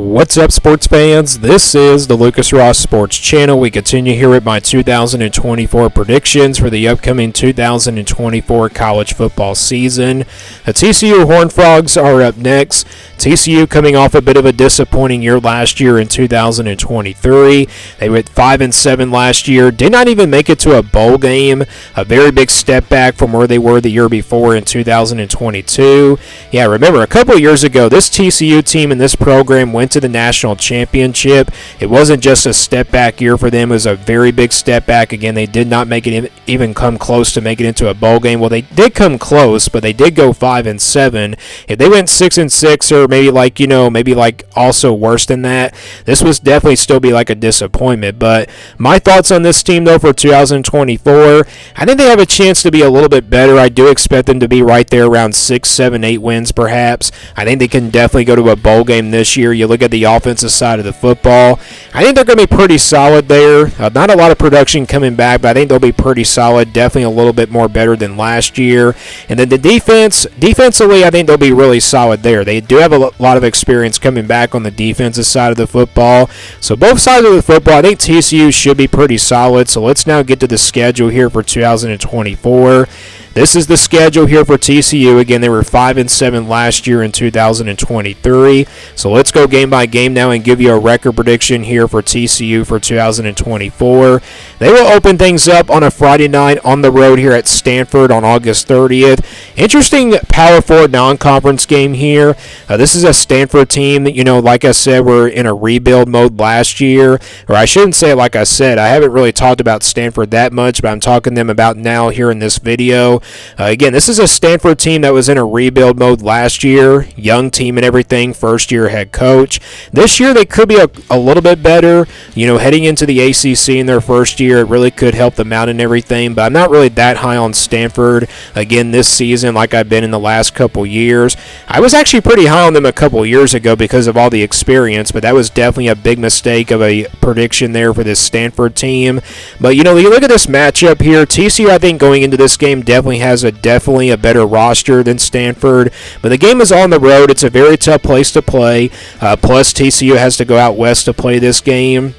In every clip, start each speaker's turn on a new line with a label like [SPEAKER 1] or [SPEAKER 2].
[SPEAKER 1] What's up, sports fans? This is the Lucas Ross Sports Channel. We continue here with my 2024 predictions for the upcoming 2024 college football season. The TCU Horned Frogs are up next. TCU coming off a bit of a disappointing year last year in 2023. They went 5-7 last year. Did not even make it to a bowl game. A very big step back from where they were the year before in 2022. Yeah, remember, a couple of years ago, this TCU team and this program went to the national championship. It wasn't just a step back year for them. It was a very big step back. Again, they did not make it even come close to making it into a bowl game. Well, they did come close, but they did go 5-7. If they went 6-6 or maybe also worse than that, this was definitely still be like a disappointment. But my thoughts on this team though for 2024, I think they have a chance to be a little bit better. I do expect them to be right there around 6, 7, 8 wins perhaps. I think they can definitely go to a bowl game this year. You look at the offensive side of the football, I think they're going to be pretty solid there. Not a lot of production coming back, but I think they'll be pretty solid, definitely a little bit more better than last year. And then the defensively, I think they'll be really solid there. They do have a lot of experience coming back on the defensive side of the football. So both sides of the football, I think TCU should be pretty solid. So let's now get to the schedule here for 2024. This is the schedule here for TCU. Again, they were 5-7 last year in 2023. So let's go game by game now and give you a record prediction here for TCU for 2024. They will open things up on a Friday night on the road here at Stanford on August 30th. Interesting Power 4 non-conference game here. This is a Stanford team that, like I said, were in a rebuild mode last year. Or I shouldn't say it like I said. I haven't really talked about Stanford that much, but I'm talking to them about now here in this video. Again, this is a Stanford team that was in a rebuild mode last year. Young team and everything, first-year head coach. This year, they could be a little bit better. Heading into the ACC in their first year, it really could help them out and everything, but I'm not really that high on Stanford, again, this season like I've been in the last couple years. I was actually pretty high on them a couple years ago because of all the experience, but that was definitely a big mistake of a prediction there for this Stanford team. But, you look at this matchup here. TCU, I think, going into this game definitely has a better roster than Stanford, but the game is on the road. It's a very tough place to play, plus TCU has to go out west to play this game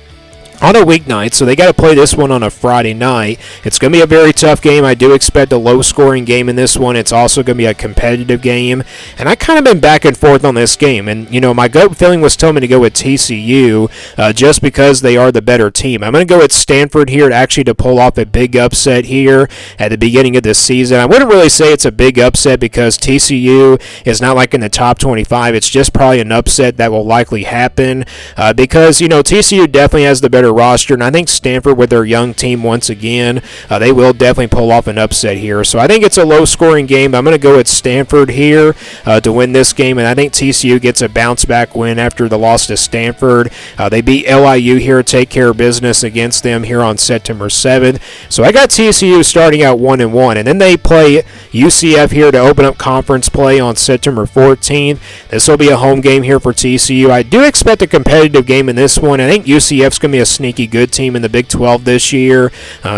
[SPEAKER 1] on a weeknight, so they got to play this one on a Friday night. It's going to be a very tough game. I do expect a low-scoring game in this one. It's also going to be a competitive game, and I kind of been back and forth on this game, and, my gut feeling was telling me to go with TCU just because they are the better team. I'm going to go with Stanford here to pull off a big upset here at the beginning of this season. I wouldn't really say it's a big upset because TCU is not like in the top 25. It's just probably an upset that will likely happen because, TCU definitely has the better roster, and I think Stanford with their young team once again, they will definitely pull off an upset here. So I think it's a low-scoring game. I'm going to go with Stanford here to win this game, and I think TCU gets a bounce-back win after the loss to Stanford. They beat LIU here, take care of business against them here on September 7th. So I got TCU starting out 1-1, and then they play UCF here to open up conference play on September 14th. This will be a home game here for TCU. I do expect a competitive game in this one. I think UCF's going to be a sneaky good team in the Big 12 this year,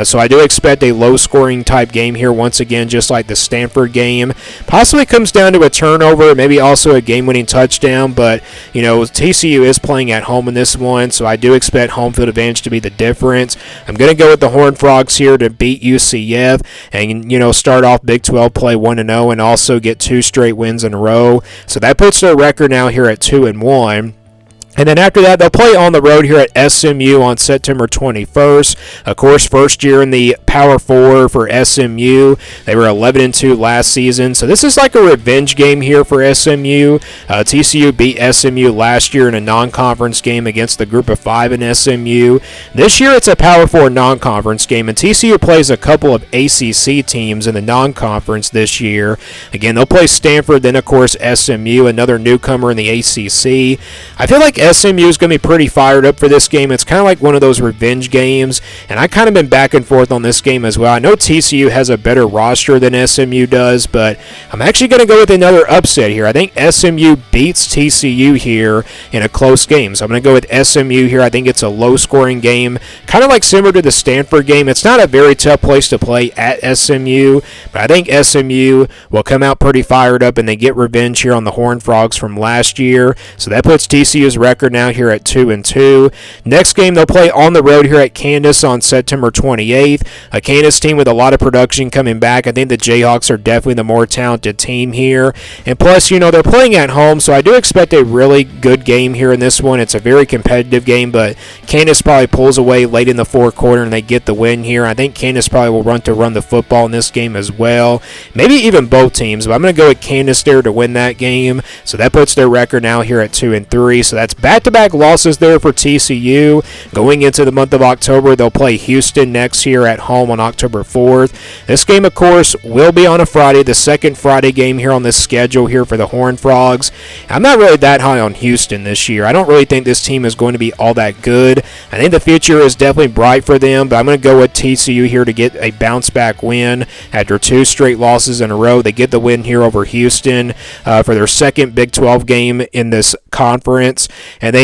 [SPEAKER 1] so I do expect a low-scoring type game here once again, just like the Stanford game. Possibly comes down to a turnover, maybe also a game-winning touchdown, but TCU is playing at home in this one, so I do expect home field advantage to be the difference. I'm going to go with the Horned Frogs here to beat UCF and start off Big 12 play 1-0 and also get 2 straight wins in a row. So that puts their record now here at 2-1. And then after that, they'll play on the road here at SMU on September 21st. Of course, first year in the Power 4 for SMU. They were 11-2 last season. So this is like a revenge game here for SMU. TCU beat SMU last year in a non-conference game against the group of 5 in SMU. This year, it's a Power 4 non-conference game, and TCU plays a couple of ACC teams in the non-conference this year. Again, they'll play Stanford, then, of course, SMU, another newcomer in the ACC. I feel like SMU is going to be pretty fired up for this game. It's kind of like one of those revenge games, and I kind of been back and forth on this game as well. I know TCU has a better roster than SMU does, but I'm actually going to go with another upset here. I think SMU beats TCU here in a close game, so I'm going to go with SMU here. I think it's a low-scoring game, kind of like similar to the Stanford game. It's not a very tough place to play at SMU, but I think SMU will come out pretty fired up, and they get revenge here on the Horned Frogs from last year, so that puts TCU's record record now here at 2-2. Next game, they'll play on the road here at Kansas on September 28th. A Kansas team with a lot of production coming back. I think the Jayhawks are definitely the more talented team here. And plus, they're playing at home, so I do expect a really good game here in this one. It's a very competitive game, but Kansas probably pulls away late in the fourth quarter and they get the win here. I think Kansas probably will run the football in this game as well. Maybe even both teams, but I'm going to go with Kansas there to win that game. So that puts their record now here at 2-3. So that's back-to-back losses there for TCU. Going into the month of October, they'll play Houston next here at home on October 4th. This game, of course, will be on a Friday, the second Friday game here on this schedule here for the Horned Frogs. I'm not really that high on Houston this year. I don't really think this team is going to be all that good. I think the future is definitely bright for them, but I'm going to go with TCU here to get a bounce-back win after 2 straight losses in a row. They get the win here over Houston for their second Big 12 game in this conference, and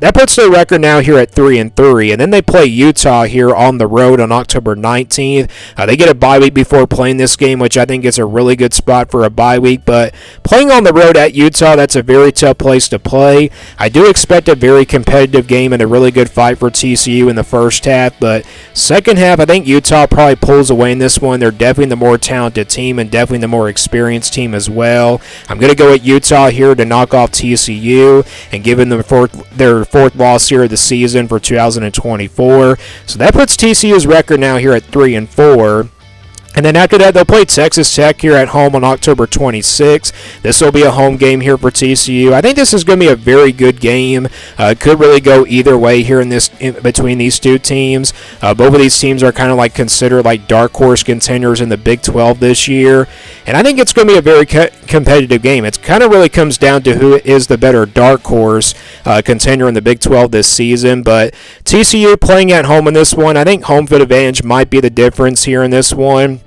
[SPEAKER 1] that puts their record now here at 3-3, and then they play Utah here on the road on October 19th. They get a bye week before playing this game, which I think is a really good spot for a bye week, but playing on the road at Utah, that's a very tough place to play. I do expect a very competitive game and a really good fight for TCU in the first half, but second half, I think Utah probably pulls away in this one. They're definitely the more talented team and definitely the more experienced team as well. I'm going to go with Utah here to knock off TCU and give them their fourth loss here of the season for 2024. So that puts TCU's record now here at 3-4. And then after that, they'll play Texas Tech here at home on October 26th. This will be a home game here for TCU. I think this is going to be a very good game. Could really go either way here between these two teams. Both of these teams are kind of considered like dark horse contenders in the Big 12 this year. And I think it's going to be a very competitive game. It kind of really comes down to who is the better dark horse contender in the Big 12 this season. But TCU playing at home in this one, I think home field advantage might be the difference here in this one.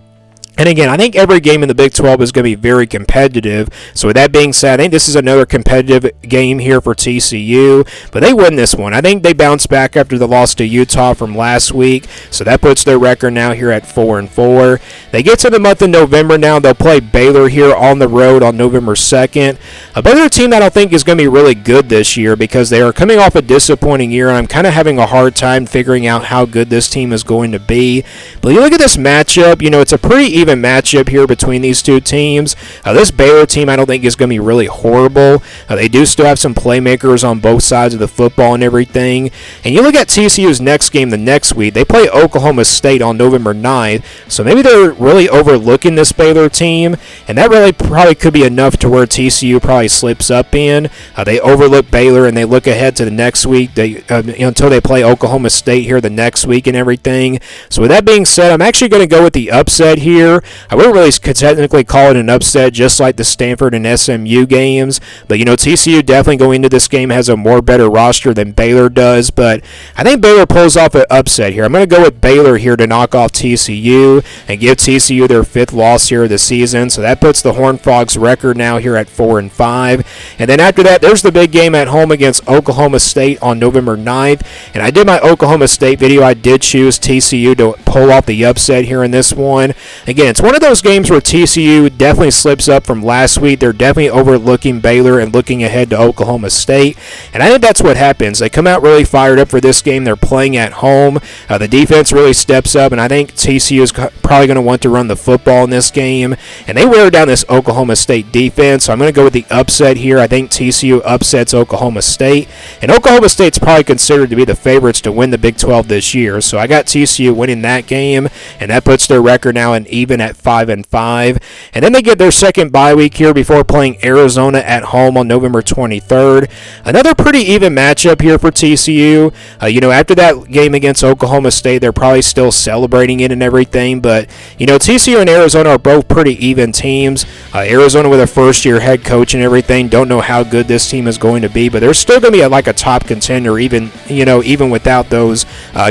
[SPEAKER 1] And again, I think every game in the Big 12 is going to be very competitive. So with that being said, I think this is another competitive game here for TCU. But they win this one. I think they bounce back after the loss to Utah from last week. So that puts their record now here at 4-4. They get to the month of November now. They'll play Baylor here on the road on November 2nd. A Baylor team that I don't think is going to be really good this year because they are coming off a disappointing year. And I'm kind of having a hard time figuring out how good this team is going to be. But you look at this matchup, it's a pretty even matchup here between these two teams. This Baylor team I don't think is going to be really horrible. They do still have some playmakers on both sides of the football and everything. And you look at TCU's next game the next week. They play Oklahoma State on November 9th. So maybe they're really overlooking this Baylor team. And that really probably could be enough to where TCU probably slips up in. They overlook Baylor and they look ahead to the next week until they play Oklahoma State here the next week and everything. So with that being said, I'm actually going to go with the upset here. I wouldn't really technically call it an upset just like the Stanford and SMU games, but TCU definitely going into this game has a more better roster than Baylor does, but I think Baylor pulls off an upset here. I'm going to go with Baylor here to knock off TCU and give TCU their 5th loss here of the season, so that puts the Horned Frogs record now here at 4-5, and then after that, there's the big game at home against Oklahoma State on November 9th, and I did my Oklahoma State video. I did choose TCU to pull off the upset here in this one. Again, it's one of those games where TCU definitely slips up from last week. They're definitely overlooking Baylor and looking ahead to Oklahoma State. And I think that's what happens. They come out really fired up for this game. They're playing at home. The defense really steps up, and I think TCU is probably going to want to run the football in this game. And they wear down this Oklahoma State defense, so I'm going to go with the upset here. I think TCU upsets Oklahoma State. And Oklahoma State's probably considered to be the favorites to win the Big 12 this year. So I got TCU winning that game, and that puts their record now even at 5-5, and then they get their second bye week here before playing Arizona at home on November 23rd. Another pretty even matchup here for TCU. After that game against Oklahoma State, they're probably still celebrating it and everything, but TCU and Arizona are both pretty even teams. Arizona with a first-year head coach and everything, don't know how good this team is going to be, but they're still going to be a top contender, even without those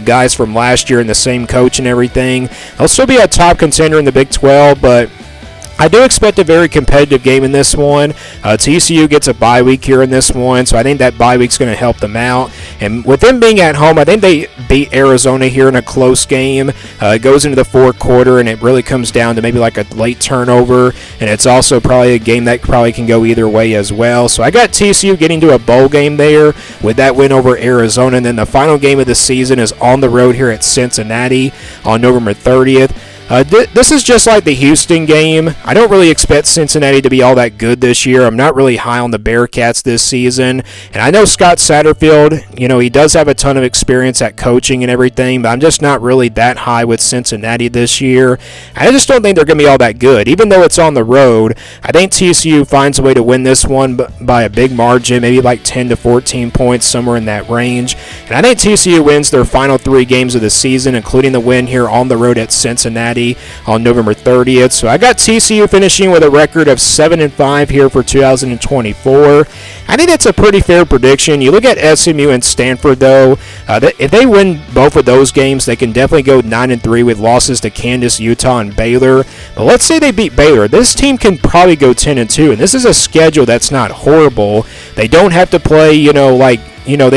[SPEAKER 1] guys from last year and the same coach and everything. They'll still be a top contender in the Big 12, but I do expect a very competitive game in this one. TCU gets a bye week here in this one, so I think that bye week's going to help them out. And with them being at home, I think they beat Arizona here in a close game. It goes into the fourth quarter, and it really comes down to maybe like a late turnover, and it's also probably a game that probably can go either way as well. So I got TCU getting to a bowl game there with that win over Arizona, and then the final game of the season is on the road here at Cincinnati on November 30th. This is just like the Houston game. I don't really expect Cincinnati to be all that good this year. I'm not really high on the Bearcats this season. And I know Scott Satterfield, he does have a ton of experience at coaching and everything, but I'm just not really that high with Cincinnati this year. I just don't think they're going to be all that good. Even though it's on the road, I think TCU finds a way to win this one by a big margin, maybe like 10 to 14 points, somewhere in that range. And I think TCU wins their final 3 games of the season, including the win here on the road at Cincinnati on November 30th. So I got TCU finishing with a record of 7-5 here for 2024. I think that's a pretty fair prediction. You look at SMU and Stanford, though. If they win both of those games, they can definitely go 9-3 with losses to Kansas, Utah, and Baylor. But let's say they beat Baylor. This team can probably go 10-2, and this is a schedule that's not horrible. They don't have to play, they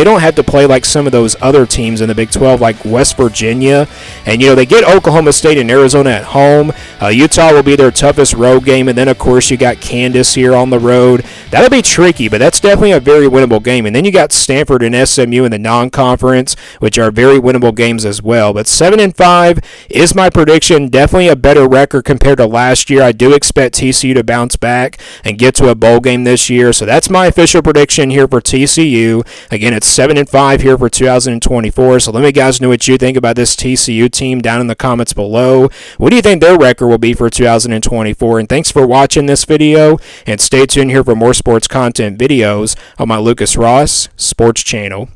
[SPEAKER 1] don't have to play like some of those other teams in the Big 12, like West Virginia. And, they get Oklahoma State and Arizona at home. Utah will be their toughest road game. And then, of course, you got Kansas here on the road. That'll be tricky, but that's definitely a very winnable game. And then you got Stanford and SMU in the non-conference, which are very winnable games as well. But 7-5 is my prediction. Definitely a better record compared to last year. I do expect TCU to bounce back and get to a bowl game this year. So that's my official prediction here for TCU. Again, it's 7-5 here for 2024. So let me guys know what you think about this TCU team down in the comments below. What do you think their record will be for 2024? And thanks for watching this video. And stay tuned here for more sports content videos on my Lucas Ross Sports channel.